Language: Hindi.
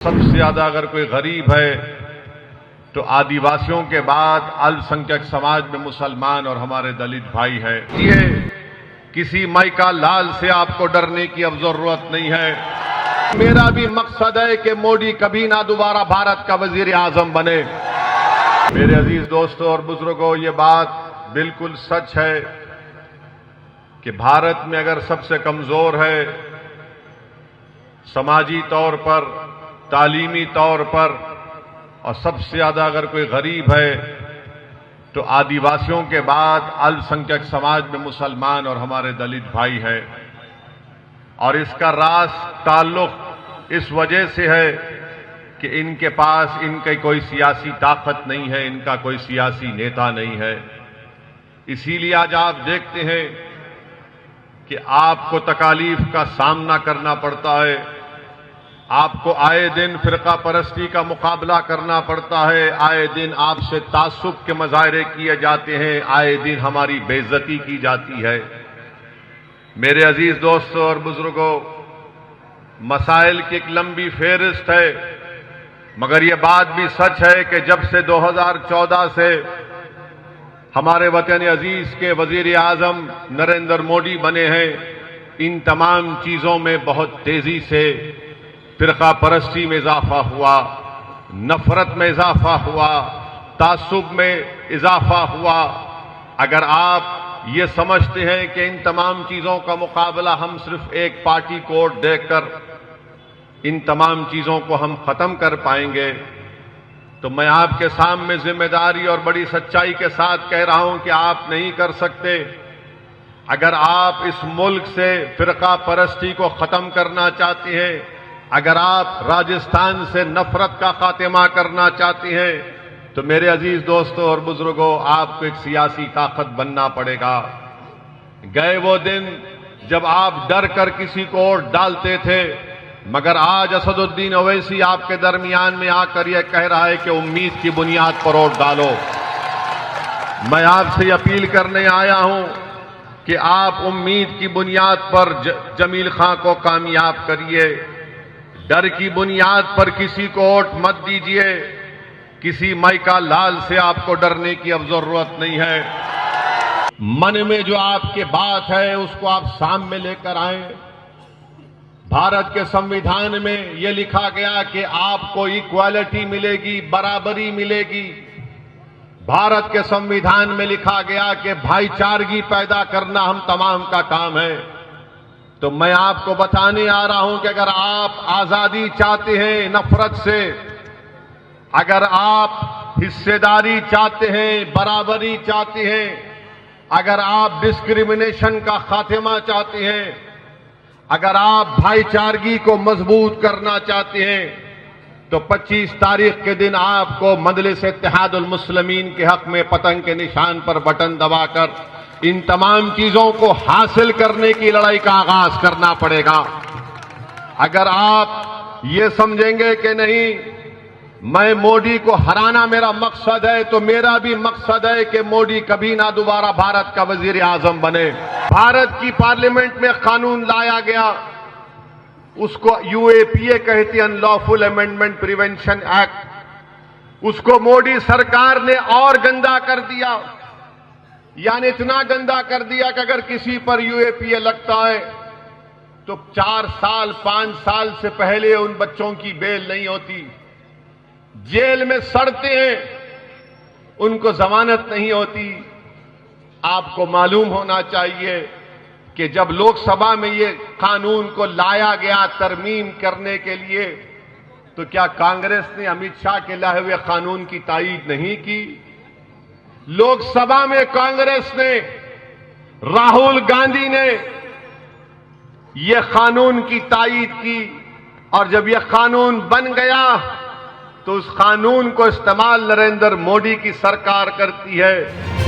सबसे ज्यादा अगर कोई गरीब है तो आदिवासियों के बाद अल्पसंख्यक समाज में मुसलमान और हमारे दलित भाई है। ये किसी माई का लाल से आपको डरने की अब जरूरत नहीं है। मेरा भी मकसद है कि मोदी कभी ना दोबारा भारत का वजीर आजम बने। मेरे अजीज दोस्तों और बुजुर्गों, ये बात बिल्कुल सच है कि भारत में अगर सबसे कमजोर है समाजी तौर पर, तालीमी तौर पर, और सबसे ज्यादा अगर कोई गरीब है तो आदिवासियों के बाद अल्पसंख्यक समाज में मुसलमान और हमारे दलित भाई है। और इसका रास ताल्लुक इस वजह से है कि इनके पास इनकी कोई सियासी ताकत नहीं है, इनका कोई सियासी नेता नहीं है। इसीलिए आज आप देखते हैं कि आपको तकालीफ का सामना करना पड़ता है, आपको आए दिन फिरका परस्ती का मुकाबला करना पड़ता है, आए दिन आपसे तासुब के मुजाहरे किए जाते हैं, आए दिन हमारी बेइज्जती की जाती है। मेरे अजीज दोस्तों और बुजुर्गों, मसाइल की एक लंबी फेहरिस्त है, मगर यह बात भी सच है कि जब से 2014 से हमारे वतन अजीज के वजीर आजम नरेंद्र मोदी बने हैं, इन तमाम चीजों में बहुत तेजी से फिरका परस्ती में इजाफा हुआ, नफरत में इजाफा हुआ, तासुब में इजाफा हुआ। अगर आप ये समझते हैं कि इन तमाम चीजों का मुकाबला हम सिर्फ एक पार्टी कोड देखकर इन तमाम चीजों को हम खत्म कर पाएंगे, तो मैं आपके सामने जिम्मेदारी और बड़ी सच्चाई के साथ कह रहा हूं कि आप नहीं कर सकते। अगर आप इस मुल्क से फिरका परस्ती को खत्म करना चाहते हैं, अगर आप राजस्थान से नफरत का खात्मा करना चाहते हैं, तो मेरे अजीज दोस्तों और बुजुर्गों, आपको एक सियासी ताकत बनना पड़ेगा। गए वो दिन जब आप डर कर किसी को वोट डालते थे, मगर आज असदुद्दीन ओवैसी आपके दरमियान में आकर यह कह रहा है कि उम्मीद की बुनियाद पर वोट डालो। मैं आपसे अपील करने आया हूं कि आप उम्मीद की बुनियाद पर जमील खां को कामयाब करिए। डर की बुनियाद पर किसी को वोट मत दीजिए। किसी माई का लाल से आपको डरने की अब जरूरत नहीं है। मन में जो आपके बात है उसको आप सामने लेकर आए। भारत के संविधान में यह लिखा गया कि आपको इक्वालिटी मिलेगी, बराबरी मिलेगी। भारत के संविधान में लिखा गया कि भाईचारगी पैदा करना हम तमाम का काम है। तो मैं आपको बताने आ रहा हूं कि अगर आप आजादी चाहते हैं नफरत से, अगर आप हिस्सेदारी चाहते हैं, बराबरी चाहते हैं, अगर आप डिस्क्रिमिनेशन का खात्मा चाहते हैं, अगर आप भाईचारगी को मजबूत करना चाहते हैं, तो 25 तारीख के दिन आपको मजलिस इत्तेहादुल मुस्लिमीन के हक में पतंग के निशान पर बटन दबाकर इन तमाम चीजों को हासिल करने की लड़ाई का आगाज करना पड़ेगा। अगर आप ये समझेंगे कि नहीं, मैं मोदी को हराना मेरा मकसद है, तो मेरा भी मकसद है कि मोदी कभी ना दोबारा भारत का वजीर आजम बने। भारत की पार्लियामेंट में कानून लाया गया, उसको यूएपीए कहती है, अनलॉफुल अमेंडमेंट प्रिवेंशन एक्ट। उसको मोदी सरकार ने और गंदा कर दिया, यानी इतना गंदा कर दिया कि अगर किसी पर यूएपीए लगता है तो 4 साल 5 साल से पहले उन बच्चों की बेल नहीं होती, जेल में सड़ते हैं, उनको जमानत नहीं होती। आपको मालूम होना चाहिए कि जब लोकसभा में ये कानून को लाया गया तरमीम करने के लिए, तो क्या कांग्रेस ने अमित शाह के लाए हुए कानून की तायीद नहीं की? लोकसभा में कांग्रेस ने, राहुल गांधी ने यह कानून की तायीद की, और जब यह कानून बन गया तो उस कानून को इस्तेमाल नरेंद्र मोदी की सरकार करती है।